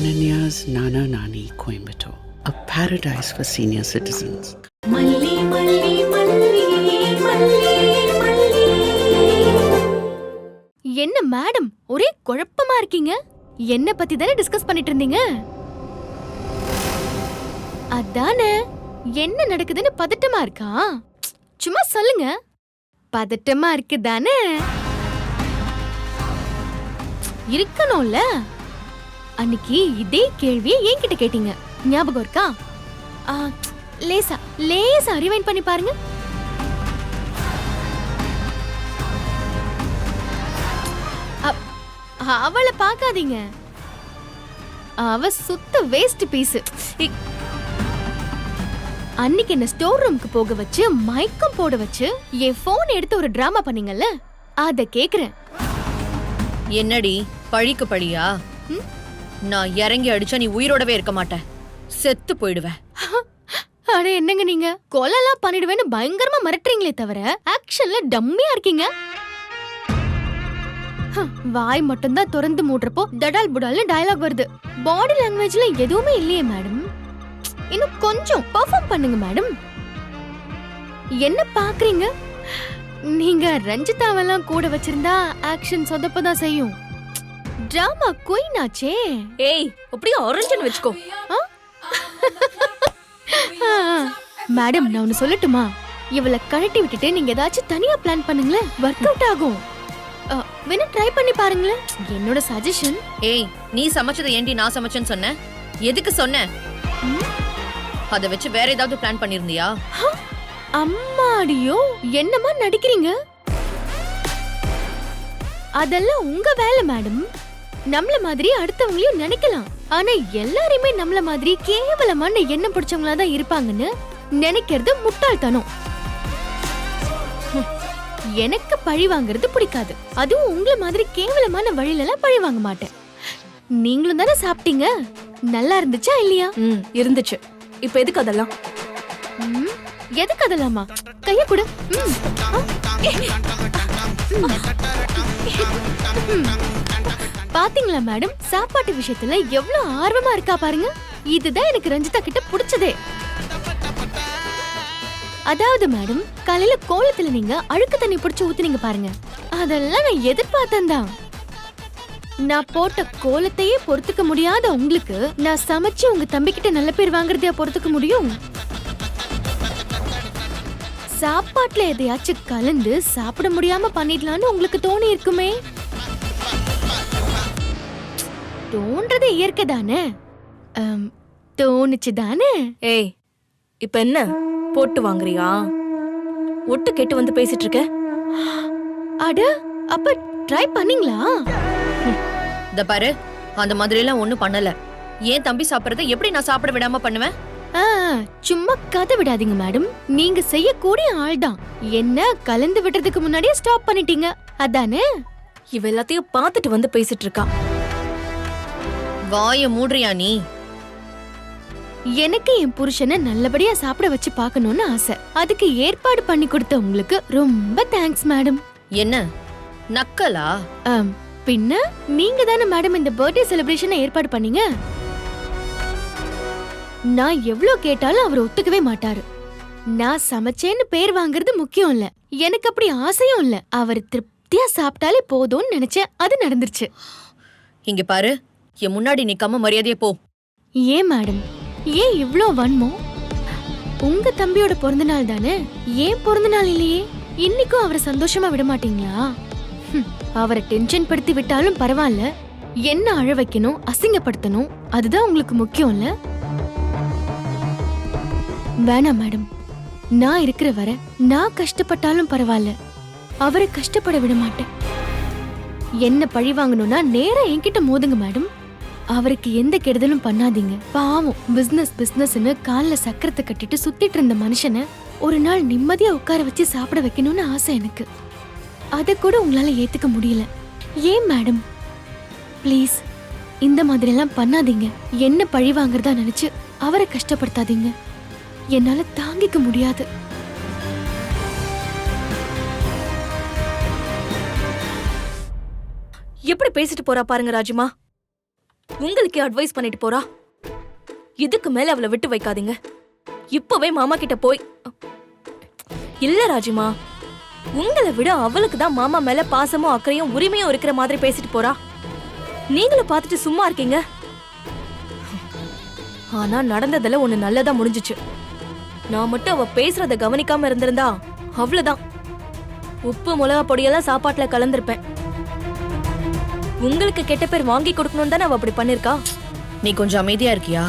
Ananya's Nana Nani Coimbatore, a paradise for senior citizens. மல்லி மல்லி மல்லி மல்லி மல்லி. என்ன மேடம் ஒரே குழப்பமா இருக்கீங்க? என்ன பத்தி தானே டிஸ்கஸ் பண்ணிட்டு இருந்தீங்க? அதானே, என்ன நடக்குதுன்னு பதட்டமா இருக்கா? சும்மா சொல்லுங்க. பதட்டமா இருக்குதானே? இருக்கணும்ல. அன்னைக்கு இதே கேள்வியை என்கிட்ட கேட்டீங்க, ஞாபகம் இருக்கா? லேசா லேசா ரிவைண்ட் பண்ணி பாருங்க. அவளை பார்க்காதீங்க, அவ சுத்த வேஸ்ட் பீஸ். அன்னைக்கு என்ன ஸ்டோர் ரூமுக்கு போக வச்சு மயக்கம் போட வச்சு என் போன் எடுத்து ஒரு டிராமா பண்ணீங்கல்ல, அத கேக்குறேன். என்னடி பழிக்கு பழியா? நான் இறங்கி அடிச்சா நீ உயிரோடவே இருக்க மாட்ட, செத்து போயிடுவ. அட என்னங்க நீங்க, கொலைலாம் பண்ணிடுவேன்னு பயங்கரமா மிரட்டுறீங்களே தவிர ஆக்ஷன்ல டம்மியா இருக்கீங்க. வாய் மட்டும் தான் திறந்து மூடுறப்போ தடால் புடால்னு டயலாக் வருது. பாடி லாங்குவேஜ்ல எதுவுமே இல்லையே மேடம். இன்னும் கொஞ்சம் பெர்ஃபார்ம் பண்ணுங்க மேடம். என்ன பாக்குறீங்க? நீங்க ரஞ்சிதாவெல்லாம் கூட வச்சிருந்தா ஆக்ஷன் சொதப்பதான் செய்யும். டிராமா குயின் ஆச்சே. ஏய், அப்படியே ஆரஞ்சுன்னு வெச்சுக்கோ. மேடம், நான் ஒன்னு சொல்லட்டுமா? இவளை கழட்டி விட்டுட்டு நீங்க ஏதாச்சும் தனியா பிளான் பண்ணுங்களேன், ஒர்க் அவுட் ஆகும். வேணா ட்ரை பண்ணி பாருங்களேன், என்னோட சஜஷன். ஏய், நீ சமைச்சதை ஏண்டி நான் சமைச்சேன்னு சொன்ன? எதுக்கு சொன்ன? அத வச்சு வேற ஏதாவது பிளான் பண்ணிருந்தியா? அம்மாடியோ, என்னமா நடிக்கிறீங்க? அதெல்லாம் உங்க வேலை மேடம். நம்மள மாதிரி அடுத்தவங்களையும் நினைக்கலாம், ஆனா எல்லாருமே நம்மள மாதிரி கேவலமான எண்ணம் பிடிச்சவங்களா தான் இருப்பாங்கன்னு நினைக்கிறது முட்டாள்தனம். எனக்கு பழி வாங்குறது பிடிக்காது, அதுவும் உங்கள மாதிரி கேவலமான வழியில எல்லாம் பழி வாங்க மாட்டேன். நீங்களும் தானே சாப்பிட்டீங்க, நல்லா இருந்துச்சா இல்லையா? இருந்துச்சு. இப்ப எதுக்கு அதெல்லாம்? எதுக்கு அதெல்லாமா? கைய கொடு. பாத்தீங்களா மேடம், சாப்பாட்டு விஷயத்துல எவ்வளவு ஆர்வமா இருக்கா பாருங்க. இதுதான் எனக்கு ரஞ்சிதா கிட்ட பிடிச்சதே. அதாவது மேடம், காலையில கோலத்துல நீங்க அழுக்கு தண்ணி பிடிச்சு ஊத்துனீங்க பாருங்க, அதெல்லாம் நான் எதிர்பார்த்தேன் தான். நான் போட்ட கோலத்தையே பொறுத்துக்க முடியாத உங்களுக்கு நான் சமைச்சு உங்க தம்பி கிட்ட நல்ல பேர் வாங்குறதையா பொறுத்துக்க முடியும்? சாப்பாட்டுல எதையாச்சும் கலந்து சாப்பிட முடியாம பண்ணிடலான்னு உங்களுக்கு தோணி இருக்குமே. தோன்றது இயற்கை தானே, தோணுச்சு தானே. ஏய், இப்ப என்ன போட்டு வாங்குறியா? ஒட்டு கேட்டு வந்து பேசிட்டு இருக்க. அட, அப்ப ட்ரை பண்ணீங்களா? இத பாரு, அந்த மாதிரி எல்லாம் ஒண்ணும் பண்ணல. ஏன் தம்பி சாப்பிடறத எப்படி நான் சாப்பிட விடாம பண்ணுவேன்? சும்மா கதை விடாதீங்க மேடம். நீங்க செய்யக்கூடிய ஆள் தான். என்ன கலந்து விடுறதுக்கு முன்னாடியே ஸ்டாப் பண்ணிட்டீங்க, அதானே? இவ எல்லாத்தையும் பார்த்துட்டு வந்து பேசிட்டு இருக்கா. வாய மூடுறியா நீ? எனக்கு என் புருஷனை நல்லபடியா சாப்பிட வச்சு பார்க்கணும்னு ஆசை. அதுக்கு ஏற்பாடு பண்ணி கொடுத்த உங்களுக்கு ரொம்ப தேங்க்ஸ் மேடம். என்ன நக்கலா? பின்ன நீங்க தானே மேடம் இந்த பர்த்டே செலிப்ரேஷனை ஏற்பாடு பண்ணீங்க. நான் எவ்வளவு கேட்டாலும் அவர் ஒத்துக்கவே மாட்டாரு. நான் சமைச்சேன்னு பேர் வாங்குறது முக்கியம் இல்ல, எனக்கு அப்படி ஆசையும் இல்ல. அவர் திருப்தியா சாப்பிட்டாலே போதும்னு நினைச்சேன், அது நடந்துருச்சு. இங்க பாரு, என் முன்னாடி நிக்காம மரியாதையா போ. ஏன் மேடம், ஏன் இவ்ளோ வன்மம்? உங்க தம்பியோட பிறந்த நாள் தானே, ஏன் பிறந்த நாள் இல்லையே? இன்னைக்கும் அவரை சந்தோஷமா விட மாட்டீங்களா? அவரை டென்ஷன் படுத்தி விட்டாலும் பரவாயில்ல, என்ன அழ வைக்கணும், அசிங்கப்படுத்தணும், அதுதான் உங்களுக்கு முக்கியம் இல்ல? வேணாம் மேடம், நான் இருக்கிற வரை நான் கஷ்டப்பட்டாலும் பரவாயில்ல, அவரை கஷ்டப்பட விட மாட்டேன். என்ன பழி வாங்கணும்னா நேரா என்கிட்ட மோதுங்க மேடம். அவருக்கு எந்த கெடுதலும் பண்ணாதீங்க. பாவம், பிசினஸ் பிசினஸ்னு கால்ல சக்கரத்தை கட்டிட்டு சுத்திட்டு இருந்த மனுஷனை ஒரு நாள் நிம்மதியா உட்கார வச்சு சாப்பிட வைக்கணும்னு ஆசை எனக்கு. அத கூட உங்களால ஏத்துக்க முடியல. ஏன் மேடம், ப்ளீஸ் இந்த மாதிரி எல்லாம் பண்ணாதீங்க. என்ன பழி வாங்குறதா நினைச்சு அவரை கஷ்டப்படுத்தாதீங்க, என்னால தாங்கிக்க முடியாது. எப்படி பேசிட்டு போறா பாருங்க ராஜிமா. உங்களுக்கே அட்வைஸ் பண்ணிட்டு போறா. இதுக்கு மேல அவளை விட்டு வைக்காதீங்க. இப்பவே மாமா கிட்ட போய். இல்ல ராஜிமா, உங்களை விட அவளுக்கு தான் மாமா மேல பாசமும் அக்கறையும் உரிமையும் இருக்கிற மாதிரி பேசிட்டு போறா. நீங்களும் பார்த்துட்டு சும்மா இருக்கீங்க. ஆனா நடந்ததுல ஒண்ணு நல்லதா முடிஞ்சுச்சு. நான் மட்டும் அவ பேசுறத கவனிக்காம இருந்திருந்தா அவ்வளவுதான். உப்பு மிளகா பொடியெல்லாம் சாப்பாட்டுல கலந்திருப்பேன். உங்களுக்கு கெட்ட பேர் வாங்கி கொடுக்கணும் தானே அவ அப்படி பண்ணிருக்கா. நீ கொஞ்சம் அமைதியா இருக்கியா?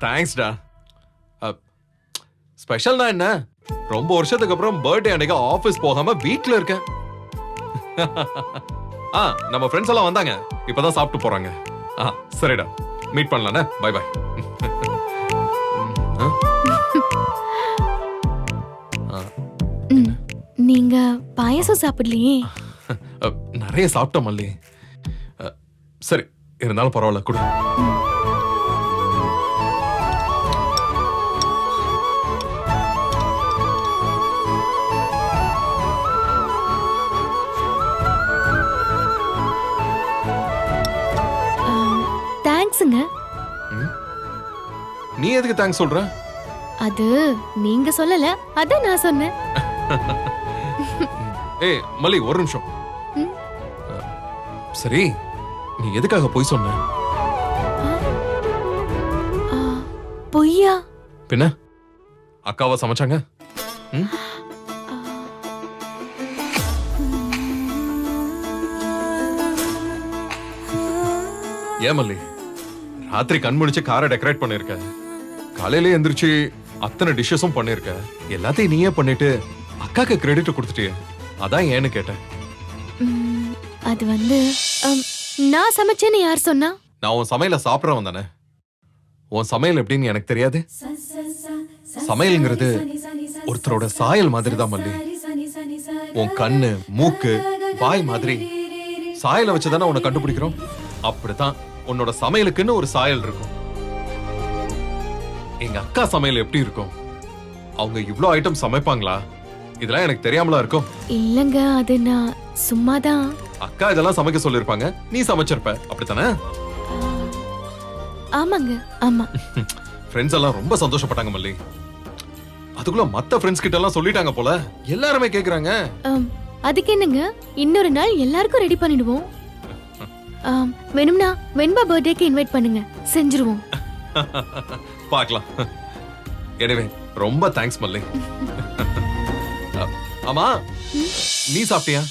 தேங்க்ஸ்டா. ஸ்பெஷல்னா என்ன, ரொம்ப வருஷத்துக்கு அப்புறம் பர்த்டே அன்னைக்கு ஆபீஸ் போகாம வீட்ல இருக்கேன். நம்ம ஃப்ரெண்ட்ஸ் எல்லாம் வந்தாங்க, இப்பதான் சாப்பிட்டு போறாங்க. சரிடா, மீட் பண்ணலானே. By by. நீங்க பாயசம் சாப்பிடலையே? நிறைய சாப்பிட்டோம் மல்லி. சரி, இருந்தாலும் பரவாயில்ல, கொடு. தேங்க்ஸுங்க. நீ எதுக்கு தேங்க்ஸ் சொல்ற? அது நீங்க சொல்லல, அதான் நான் சொன்னேன். ஏய் மல்லி, ஒரு நிமிஷம். சரி, நீ எதுக்காக போய் சொன்ன? பொய்யா? பின்ன அக்காவா சமைச்சாங்க? ஏன் மல்லி, ராத்திரி கண் முடிச்சு காரை டெக்கரேட் பண்ணிருக்க, காலையில எந்திரிச்சு அத்தனை டிஷ்ஷஸும் பண்ணிருக்க, எல்லாத்தையும் நீயே பண்ணிட்டு அக்காக்கு கிரெடிட் கொடுத்துட்டியே, அதான் ஏன்னு கேட்டேன். அது வந்து நான் சமைச்சேன்னு யார் சொன்னா? நான் உன் சமையல சாப்பிடறவன் தானே. உன் சமையல் எப்படின்னு எனக்கு தெரியாது. சமையல்ங்கிறது ஒருத்தரோட சாயல் மாதிரி தான் மல்லி. உன் கண்ணு, மூக்கு, வாய் மாதிரி சாயலை வச்சுதானே உன்னை கண்டுபிடிக்கிறோம். அப்படித்தான் உன்னோட சமையலுக்குன்னு ஒரு சாயல் இருக்கும். எங்க அக்கா சமையல் எப்படி இருக்கும்? அவங்க இவ்ளோ ஐட்டம் சமைப்பாங்களா? இதெல்லாம் எனக்கு தெரியாமலா இருக்கும். இல்லங்க, அது நான் சும்மாதான். அக்கா இதெல்லாம் சமைக்க சொல்லிருப்பாங்க, நீ சமைச்சிருப்ப, அப்படித்தானே? ஆமாங்க, ஆமா. ஃப்ரெண்ட்ஸ் எல்லாம் ரொம்ப சந்தோஷப்பட்டாங்க மல்லி. அதுக்குள்ள மத்த ஃப்ரெண்ட்ஸ் கிட்ட எல்லாம் சொல்லிட்டாங்க போல, எல்லாருமே கேக்குறாங்க. அதுக்கு என்னங்க, இன்னொரு நாள் எல்லாருக்கும் ரெடி பண்ணிடுவோம். வேணும்னா வெண்பா பர்த்டேக்கு இன்வைட் பண்ணுங்க, செஞ்சிருவோம். பார்க்கலாம். எனவே ரொம்ப தேங்க்ஸ் மல்லி. ஆமா, நீ சாப்பிட்டியா?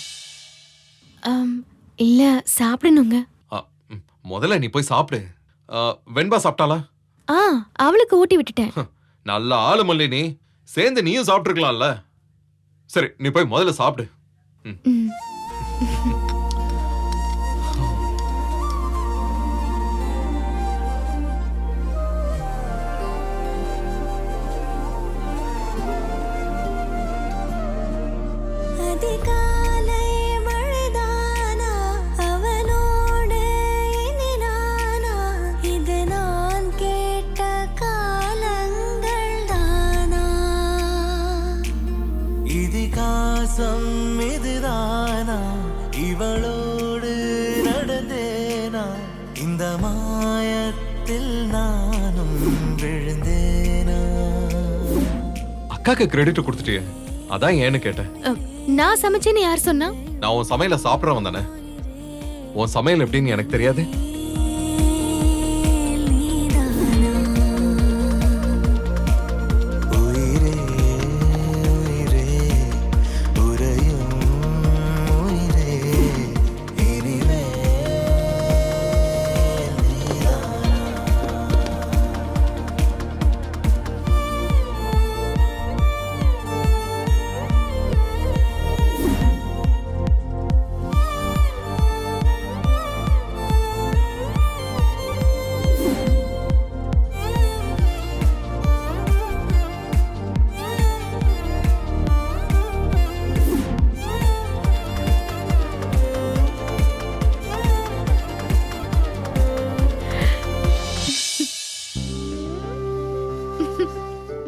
இல்ல, சாப்பிடணுங்க. முதல்ல நீ போய் சாப்பிடு. வெண்பா சாப்பிட்டாளா? அவளுக்கு ஊட்டி விட்டுட்டேன். நல்ல ஆளு மல்லி, நீ சேர்ந்து நீயும் சாப்பிட்டுருக்கலாம்ல. சரி, நீ போய் முதல்ல சாப்பிடு. அதிகாலை மழைதானா, அவனோடு இனி நானா, இது நான் கேட்ட காலங்கள் தானா, இதிகாசம் இதுதானா, இவளோடு நடந்தேனா, இந்த மாயத்தில் நானும் விழுந்தேனா. அக்காக்கு கிரெடிட் கொடுத்துட்டியே, அதான் ஏன்னு கேட்டேன். நான் சமைச்சேன்னு யார் சொன்னா? நான் உன் சமையல சாப்பிடறவன் தானே. உன் சமையல் எப்படின்னு எனக்கு தெரியாது. உயிரே உயிரே உறையும் உயிரே இனிமே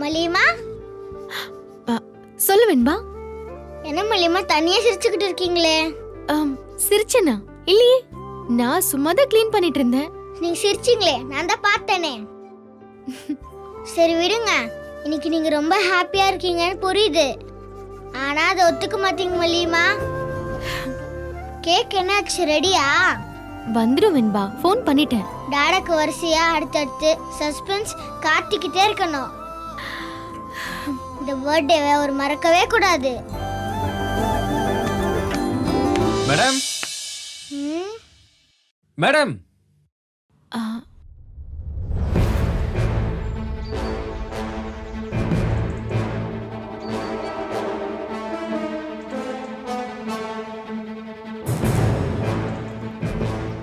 மலியமா, சொல்லு வெண்பா. என்ன மலியமா தனியா சிரிச்சுக்கிட்டு இருக்கீங்களே? சிரிச்சனா இல்லையே, நான் சும்மா தான் க்ளீன் பண்ணிட்டு இருந்தேன். நீங்க சிரிச்சிங்களே, நான் தான் பார்த்தேனே. சரி விடுங்க, இன்னைக்கு நீங்க ரொம்ப ஹாப்பியா இருக்கீங்கன்னு புரியுது. ஆனா அதை ஒத்துக்க மாட்டீங்க மல்லிமா. கேக் என்னாச்சு, ரெடியா? வந்துடும் வெண்பா, ஃபோன் பண்ணிட்டேன். டாடாக்கு வரிசையா அடுத்தடுத்து சஸ்பென்ஸ் காட்டிக்கிட்டே இருக்கணும். இந்த பர்த்டேவை ஒரு மறக்கவே கூடாது. மேடம் ம், மேடம் ஆ,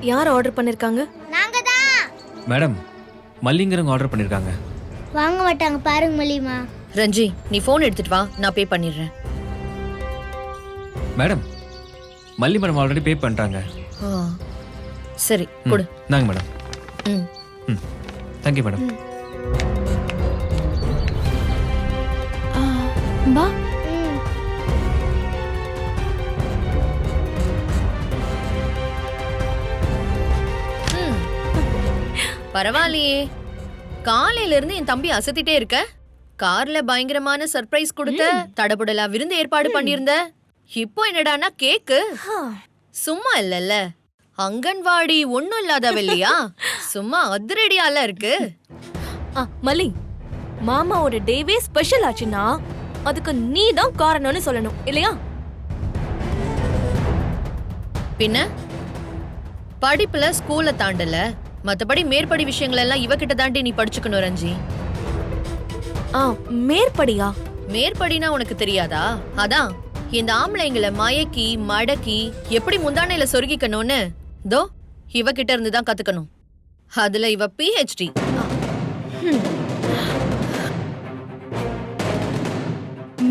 யார் ஆர்டர் பண்ணிருக்காங்க? நாங்க தான். மேடம் மல்லிங்கிறவங்க ஆர்டர் பண்ணிருக்காங்க. வாங்க மாட்டாங்க பாருங்க மல்லிமா. ரஞ்சி, நீ போன் எடுத்துட்டு வா, நான் பே பண்ணிடுறேன். மேடம் மல்லி மேடம் ஆல்ரெடி பே பண்ணிட்டாங்க. ஆ, சரி கொடு. நாங்க மேடம். ம். Thank you madam. வா. ம், ம். பரவாயில்லையே, காலையில இருந்து என் தம்பி அசத்திட்டே இருக்க. கார்ல பயங்கரமான சர்ப்ரைஸ் கொடுத்த, தடபுடலா விருந்து ஏற்பாடு பண்ணியிருந்த. இப்போ என்னடானா கேக்கு. சும்மா இல்லல்ல, அங்கன்வாடி ஒண்ணும் இல்லாதவ இல்லையா? சும்மா அதிரடியால இருக்கு. மல்லி, மாமாவோட டேவே ஸ்பெஷல் ஆச்சுன்னா அதுக்கு நீ தான் காரணம்னு சொல்லணும் இல்லையா? பின்ன படிப்புல ஸ்கூல்ல தாண்டல, மத்தபடி மேற்படி விஷயங்கள் எல்லாம் இவகிட்ட தாண்டி நீ படிச்சுக்கணும் ரஞ்சி. மேற்படியா? மேற்படினா உனக்கு தெரியாதா? அதான் இந்த ஆம்பளைங்களை மயக்கி மடக்கி எப்படி முந்தானையில சொருகிக்கணும்னு தோ இவகிட்ட இருந்து தான் கத்துக்கணும். அதுல இவ PhD.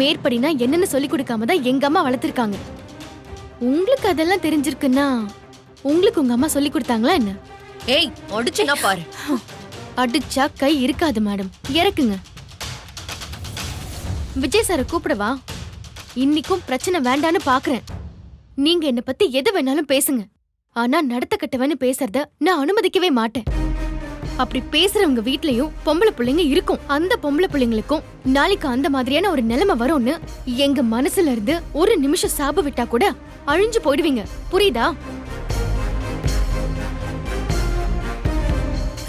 மேற்படினா என்னன்னு சொல்லி கொடுக்காம தான் எங்க அம்மா வளர்த்திருக்காங்க. உங்களுக்கு அதெல்லாம் தெரிஞ்சிருக்குன்னா உங்களுக்கு உங்க அம்மா சொல்லி கொடுத்தாங்களா என்ன? ஏய், அடிச்சுனா பாரு. அடிச்சா கை இருக்காது மேடம், இறக்குங்க. விஜய் சாரை கூப்பிடவா? இன்னைக்கும் பிரச்சனை வேண்டான்னு பாக்குறேன். நீங்க என்ன பத்தி எது வேணாலும் பேசுங்க, ஆனா நடத்த கட்டவன்னு பேசுறத நான் அனுமதிக்கவே மாட்டேன். அப்படி பேசுறவங்க வீட்லயும் பொம்பளை பிள்ளைங்க இருக்கும். அந்த பொம்பளை பிள்ளைங்களுக்கும் நாளைக்கு அந்த மாதிரியான ஒரு நிலைமை வரும்னு எங்க மனசுல இருந்து ஒரு நிமிஷம் சாப விட்டா கூட அழிஞ்சு போயிடுவீங்க, புரியுதா?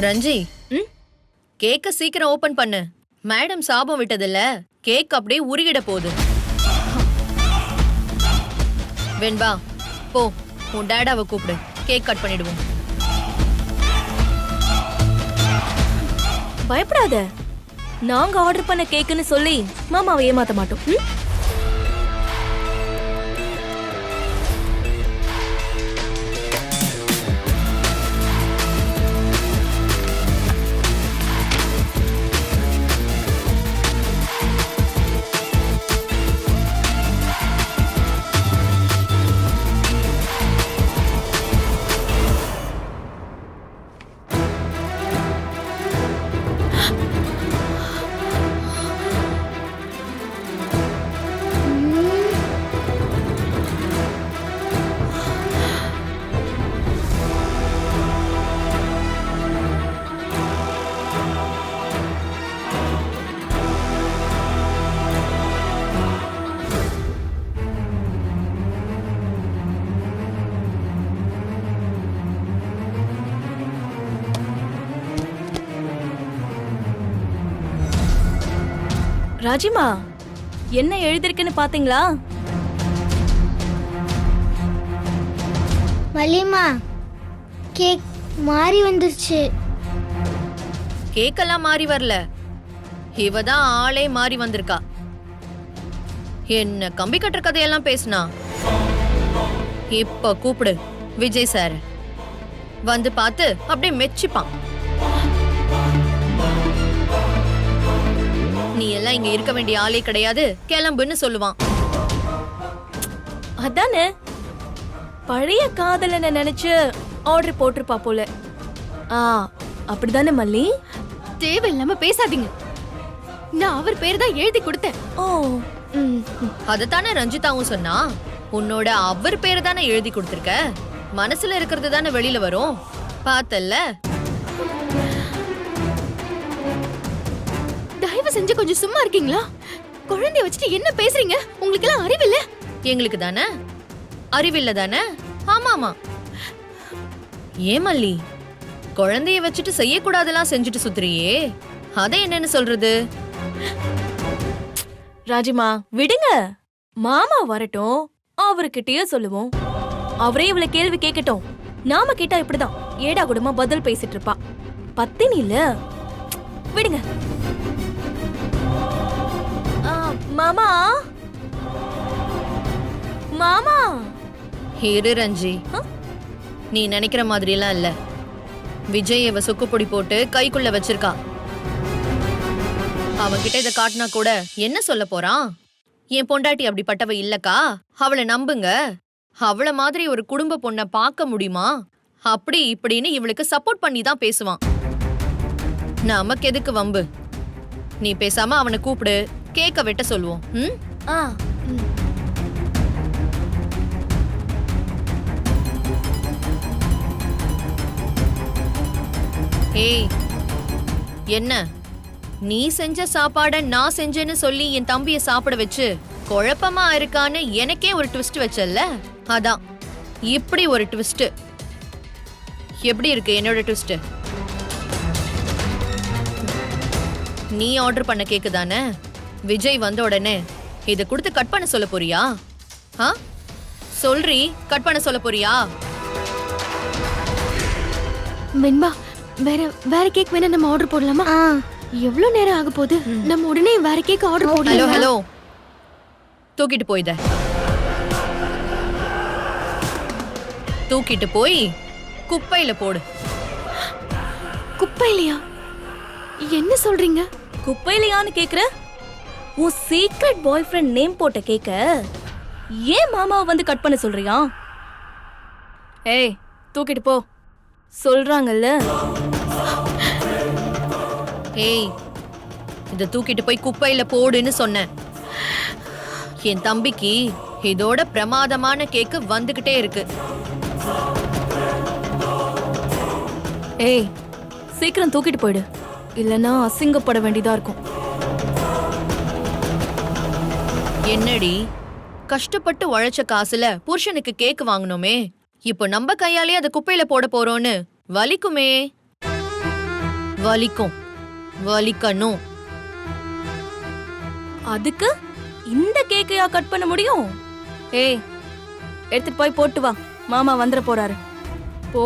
ரஞ்சி, கேக்க சீக்கிரம் ஓபன் பண்ணு. மேடம் சாபம் விட்டதில்ல, கேக் அப்படியே உருகிட போகுது. வெண்பா, போ உன் டேடாவை கூப்பிடு, கேக் கட் பண்ணிடுவோம். பயப்படாத, நாங்க ஆர்டர் பண்ண கேக்குன்னு சொல்லி மாமாவை ஏமாத்த மாட்டோம். ராஜிமா, என்ன எழுதிருக்குன்னு பாத்தீங்களா? மல்லிமா, கேக் மாறி வந்துருச்சு. கேக்கெல்லாம் மாறி வரல, இவ தான் ஆளே மாறி வந்திருக்கா. என்ன கம்பி கட்டுற கதையெல்லாம் பேசுனா. இப்ப கூப்பிடு விஜய் சார், வந்து பார்த்து அப்படியே மெச்சிப்பான். நீ எல்லாம் இங்க இருக்க வேண்டிய ஆளே கிடையாது, கிளம்புன்னு சொல்லுவான். அதானே, பழைய காதலனை நினைச்சு ஆர்டர் போட்டிருப்பா போல. அப்படிதானே மல்லி? தேவையில்லாம பேசாதீங்க. நான் அவர் பேர் தான் எழுதி கொடுத்தேன். ஓ, அதத்தானே ரஞ்சிதாவும் சொன்னா. உன்னோட அவர் பேரை தானே எழுதி கொடுத்திருக்க, மனசுல இருக்கிறது தானே வெளியில வரும். பார்த்தல்ல? தயவு செஞ்சு கொஞ்சம் சும்மா இருக்கீங்களா? குழந்தைய வச்சுட்டு என்ன பேசுறீங்க? உங்களுக்கு எல்லாம் அறிவில்ல? எங்களுக்கு தானே அறிவில்ல தானே? ஆமாமா. ஏன் மல்லி, குழந்தைய வச்சுட்டு செய்யக்கூடாதெல்லாம் செஞ்சுட்டு சுத்துறியே, அதை என்னன்னு சொல்றது? ராஜிமா விடுங்க, மாமா வரட்டும், அவர்கிட்டயே சொல்லுவோம். அவரே இவள கேள்வி கேட்கட்டும். நாம கேட்டா இப்படிதான் ஏடா கூடமா பதில் பேசிட்டு இருப்பா. பத்தினி இல்ல, விடுங்க. மாமா மாமா. இரு ரஞ்சி, நீ நினைக்கிற மாதிரி எல்லாம் இல்ல. விஜய் இவ சுக்குப்பொடி போட்டு கைக்குள்ள வச்சிருக்கா. அவன்கிட்ட இதை காட்டினா கூட என்ன சொல்ல போறான்? என் பொண்டாட்டி அப்படிப்பட்டவ இல்லக்கா, அவளை நம்புங்க, அவள மாதிரி ஒரு குடும்ப பொண்ணை பார்க்க முடியுமா, அப்படி இப்படின்னு இவளுக்கு சப்போர்ட் பண்ணி தான் பேசுவான். நமக்கு எதுக்கு வம்பு? நீ பேசாம அவனை கூப்பிடு, கேக்க வெட்ட சொல்லுவோம். ஏய், என்ன நீ செஞ்ச சாப்பாட நான் செஞ்சேன்னு சொல்லி என் தம்பிய சாப்பிட வச்சு குழப்பமா இருக்கான்னு எனக்கே ஒரு ட்விஸ்ட் வச்சல்ல, அதான் இப்படி ஒரு ட்விஸ்ட். எப்படி இருக்கு என்னோட ட்விஸ்ட்? நீ ஆர்டர் பண்ண கேக்கு தானே? விஜய் வந்த உடனே இதை கொடுத்து கட் பண்ண சொல்ல போறியா? சொல்றி, கட் பண்ண சொல்ல போறியா? வெண்பா, வேற கேக் வேணா நம்ம ஆர்டர் போடலாமா? எவ்வளவு நேரம் ஆக போகுது? நம்ம உடனே வேற கேக் ஆர்டர் ஹலோ போடலாம். ஹலோ, தூக்கிட்டு போய் தூக்கிட்டு போய் குப்பையில போடு. குப்பையிலையா? என்ன சொல்றீங்க? குப்பையிலையான்னு கேக்குற? உன் சீக்ரெட் பாய் ஃப்ரெண்ட் நேம் போட்ட கேக்க ஏன் மாமாவை வந்து கட் பண்ண சொல்றியா? ஏய், தூக்கிட்டு போ சொல்றாங்கல்ல. ஏய், இத தூக்கிட்டு போய் குப்பையில போடுன்னு சொன்னேன். என் தம்பிக்கு இதோட பிரமாதமான கேக்கு வந்துகிட்டே இருக்கு. ஏய், சீக்கிரம் தூக்கிட்டு போயிடு, இல்லனா அசிங்கப்பட வேண்டியதா இருக்கும். என்னடி, கஷ்டப்பட்டு உழைச்ச காசுல புருஷனுக்கு கேக் வாங்கணுமே, இப்போ நம்ம கையாலே அதை குப்பையில போட போறோம்னு வலிக்குமே. வலிக்கும், வலிக்கணும். அதுக்கு இந்த கேக்கையா கட் பண்ண முடியும்? ஏய், எடுத்துட்டு போய் போட்டு வா, மாமா வந்துட போறாரு. போ.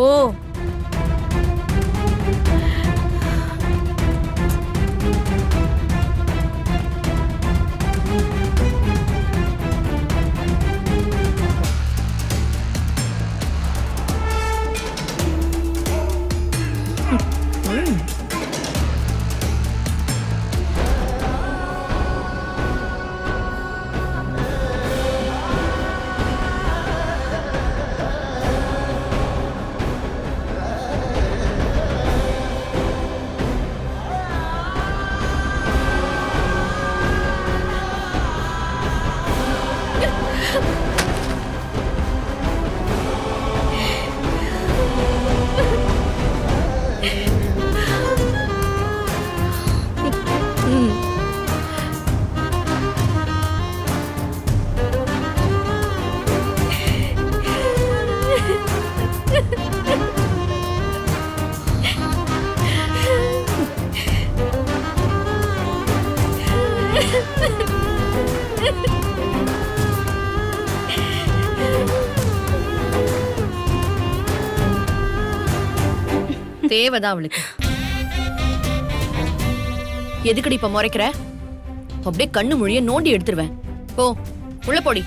தேவைதான் அவளுக்கு. எதுக்கடி இப்ப முறைக்கிற? அப்படியே கண்ணு மொழிய நோண்டி எடுத்துருவேன். போ, உள்ள போடி.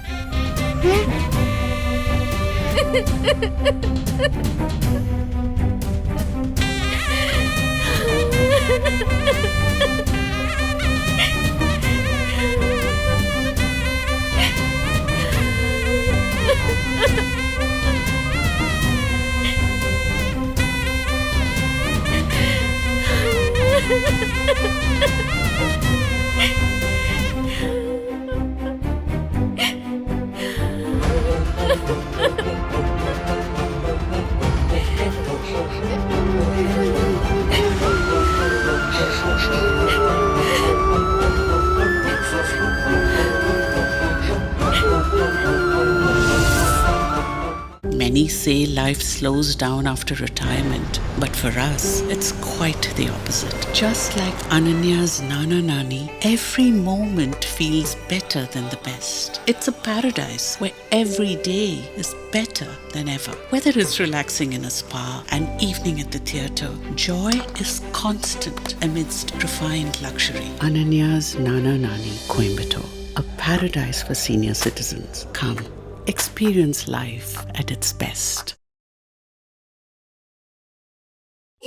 Many say life slows down after retirement, but for us, it's quite the opposite. Just like Ananya's Nana Nani, every moment feels better than the best. It's a paradise where every day is better than ever. Whether it's relaxing in a spa, an evening at the theatre, joy is constant amidst refined luxury. Ananya's Nana Nani, Coimbatore, a paradise for senior citizens. Come, experience life at its best.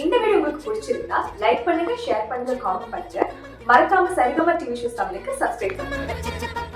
இந்த video உங்களுக்கு பிடிச்சிருந்தா like பண்ணுங்க, share பண்ணுங்க, comment பண்ணுங்க. மறக்காம Saregama TV shows தமிழுக்கு subscribe பண்ணுங்க.